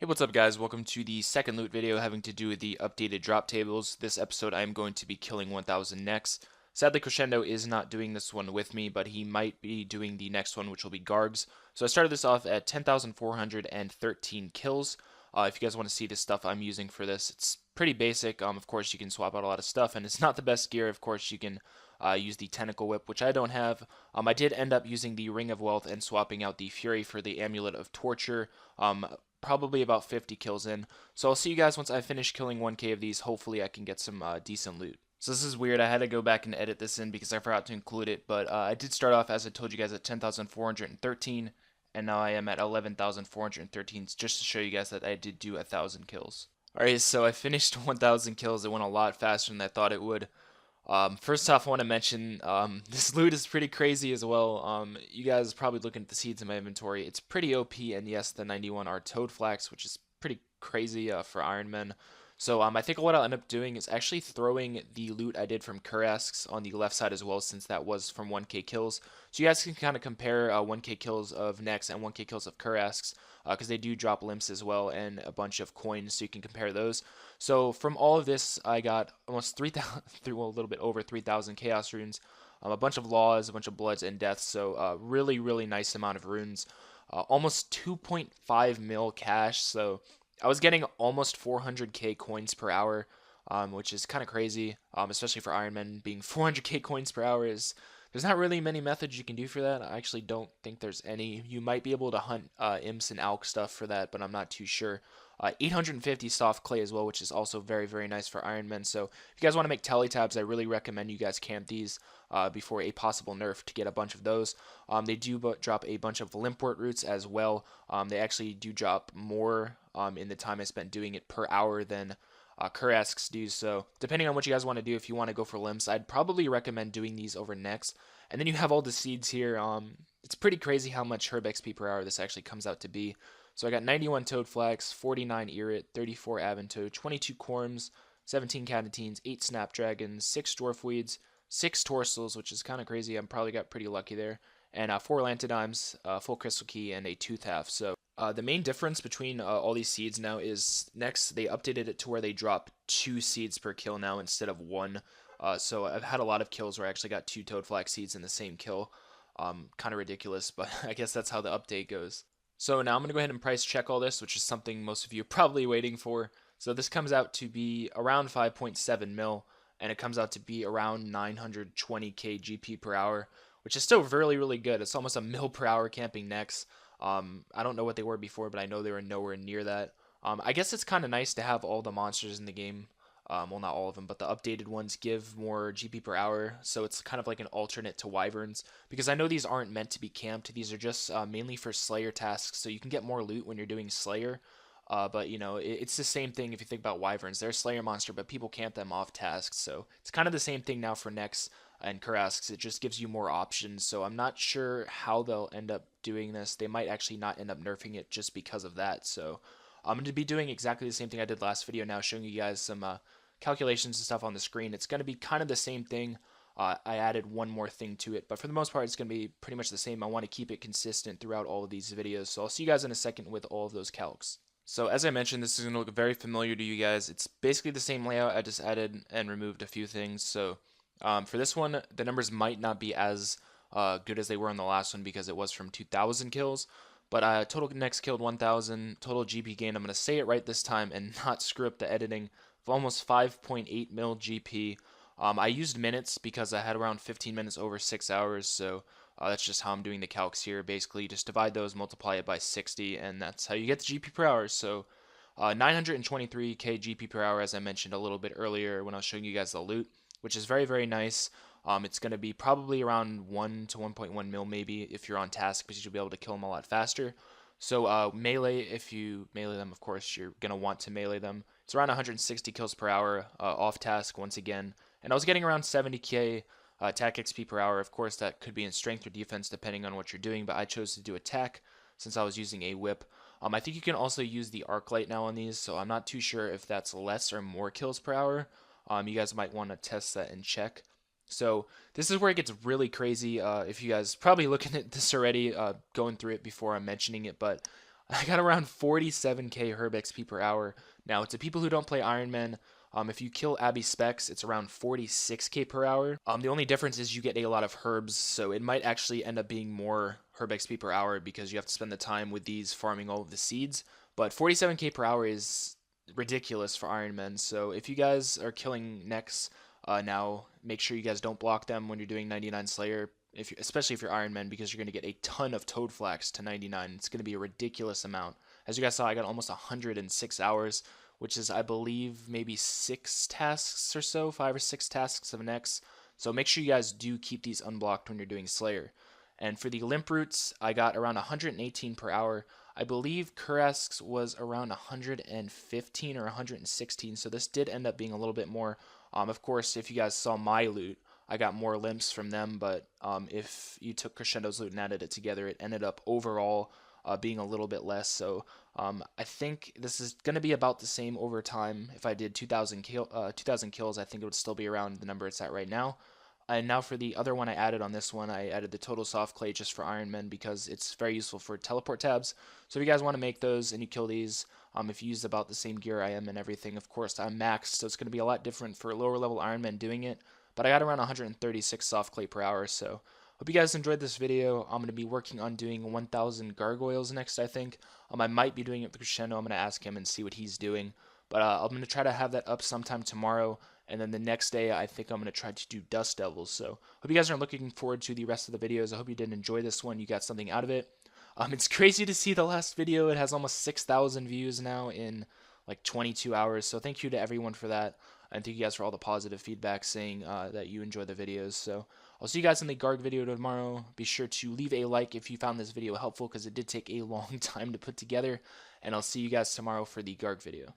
Hey, what's up guys? Welcome to the second loot video having to do with the updated drop tables. This episode I am going to be killing 1000 next. Sadly, Crescendo is not doing this one with me, but he might be doing the next one, which will be Gargs. So I started this off at 10,413 kills. If you guys want to see the stuff I'm using for this, it's pretty basic. Of course, you can swap out a lot of stuff, and it's not the best gear. Of course, you can use the Tentacle Whip, which I don't have. I did end up using the Ring of Wealth and swapping out the Fury for the Amulet of Torture. Probably about 50 kills in. So I'll see you guys once I finish killing 1k of these. Hopefully I can get some decent loot. So this is weird. I had to go back and edit this in because I forgot to include it. But I did start off, as I told you guys, at 10,413. And now I am at 11,413 just to show you guys that I did do 1,000 kills. Alright, so I finished 1,000 kills. It went a lot faster than I thought it would. First off, I want to mention this loot is pretty crazy as well. You guys are probably looking at the seeds in my inventory. It's pretty OP, and yes, the 91 are Toad Flax, which is pretty crazy for Iron Men. So I think what I'll end up doing is actually throwing the loot I did from Calcs on the left side as well, since that was from 1k kills. So you guys can kind of compare 1k kills of Nex and 1k kills of Calcs, because they do drop limps as well and a bunch of coins, so you can compare those. So from all of this, I got almost 3,000, well, a little bit over 3,000 Chaos runes, a bunch of laws, a bunch of bloods and deaths. So really, really nice amount of runes. Almost 2.5 mil cash. So I was getting almost 400k coins per hour, which is kind of crazy, especially for Iron Man. Being 400k coins per hour is, there's not really many methods you can do for that. I actually don't think there's any. You might be able to hunt imps and alch stuff for that, but I'm not too sure. 850 soft clay as well, which is also very, very nice for Iron Man. So if you guys want to make tally tabs, I really recommend you guys camp these before a possible nerf to get a bunch of those. They do drop a bunch of limpwort roots as well. They actually do drop more in the time I spent doing it per hour than Kurasks do. So depending on what you guys want to do, if you want to go for limps, I'd probably recommend doing these over Nex. And then you have all the seeds here. It's pretty crazy how much herb XP per hour this actually comes out to be. So I got 91 Toad Flax, 49 Irit, 34 Avantoad, 22 Corms, 17 Catatines, 8 Snapdragons, 6 Dwarfweeds, 6 Torsals, which is kind of crazy. I probably got pretty lucky there. And 4 Lantidimes, full Crystal Key, and a Tooth Half. So the main difference between all these seeds now is next they updated it to where they drop 2 seeds per kill now instead of 1. So I've had a lot of kills where I actually got 2 Toad Flax seeds in the same kill. Kind of ridiculous, but I guess that's how the update goes. So now I'm going to go ahead and price check all this, which is something most of you are probably waiting for. So this comes out to be around 5.7 mil, and it comes out to be around 920k GP per hour, which is still really, really good. It's almost a mil per hour camping Nex. I don't know what they were before, but I know they were nowhere near that. I guess it's kind of nice to have all the monsters in the game. Well, not all of them, but the updated ones give more GP per hour, so it's kind of like an alternate to Wyverns, because I know these aren't meant to be camped. These are just mainly for Slayer tasks, so you can get more loot when you're doing Slayer, but, you know, it's the same thing if you think about Wyverns. They're a Slayer monster, but people camp them off tasks, so it's kind of the same thing now for Nex and Kurasks. It just gives you more options, so I'm not sure how they'll end up doing this. They might actually not end up nerfing it just because of that, so I'm going to be doing exactly the same thing I did last video now, showing you guys some calculations and stuff on the screen. It's going to be kind of the same thing. I added one more thing to it, but for the most part, it's going to be pretty much the same. I want to keep it consistent throughout all of these videos, so I'll see you guys in a second with all of those calcs. So as I mentioned, this is going to look very familiar to you guys. It's basically the same layout. I just added and removed a few things. So for this one, the numbers might not be as good as they were in the last one because it was from 2,000 kills. But total Nex killed 1,000, total GP gain, I'm going to say it right this time and not screw up the editing, of almost 5.8 mil GP. I used minutes because I had around 15 minutes over 6 hours, so that's just how I'm doing the calcs here. Basically, just divide those, multiply it by 60, and that's how you get the GP per hour. So 923k GP per hour, as I mentioned a little bit earlier when I was showing you guys the loot, which is very, very nice. It's going to be probably around 1 to 1.1 mil maybe if you're on task, because you'll be able to kill them a lot faster. So melee, if you melee them, of course, you're going to want to melee them. It's around 160 kills per hour off task once again. And I was getting around 70k attack XP per hour. Of course, that could be in strength or defense depending on what you're doing, but I chose to do attack since I was using a whip. I think you can also use the arc light now on these, so I'm not too sure if that's less or more kills per hour. You guys might want to test that and check. So this is where it gets really crazy. If you guys probably looking at this already, going through it before I'm mentioning it, but I got around 47k herb XP per hour. Now, to people who don't play Iron Man, if you kill Abby Specs, it's around 46k per hour. The only difference is you get a lot of herbs, so it might actually end up being more herb XP per hour because you have to spend the time with these farming all of the seeds. But 47k per hour is ridiculous for Iron Men. So if you guys are killing Nex now, make sure you guys don't block them when you're doing 99 Slayer. Especially if you're Iron Man, because you're going to get a ton of Toad Flax to 99. It's going to be a ridiculous amount. As you guys saw, I got almost 106 hours, which is, I believe, maybe 6 tasks or so, 5 or 6 tasks of Nex. So make sure you guys do keep these unblocked when you're doing Slayer. And for the Limp Roots, I got around 118 per hour. I believe Kuresk's was around 115 or 116, so this did end up being a little bit more. Of course, if you guys saw my loot, I got more limps from them, but if you took Crescendo's loot and added it together, it ended up overall being a little bit less. So I think this is going to be about the same over time. If I did 2,000 kills, I think it would still be around the number it's at right now. And now for the other one I added on this one, I added the Total Soft Clay just for Iron Men because it's very useful for teleport tabs. So if you guys want to make those and you kill these, if you use about the same gear I am and everything, of course I'm maxed, so it's going to be a lot different for lower level Iron Men doing it. But I got around 136 soft clay per hour, so hope you guys enjoyed this video. I'm going to be working on doing 1,000 gargoyles next, I think. I might be doing it with Crescendo. I'm going to ask him and see what he's doing. But I'm going to try to have that up sometime tomorrow. And then the next day, I think I'm going to try to do Dust Devils. So hope you guys are looking forward to the rest of the videos. I hope you did enjoy this one. You got something out of it. It's crazy to see the last video. It has almost 6,000 views now in like 22 hours. So thank you to everyone for that. And thank you guys for all the positive feedback saying that you enjoy the videos. So I'll see you guys in the Garg video tomorrow. Be sure to leave a like if you found this video helpful because it did take a long time to put together. And I'll see you guys tomorrow for the Garg video.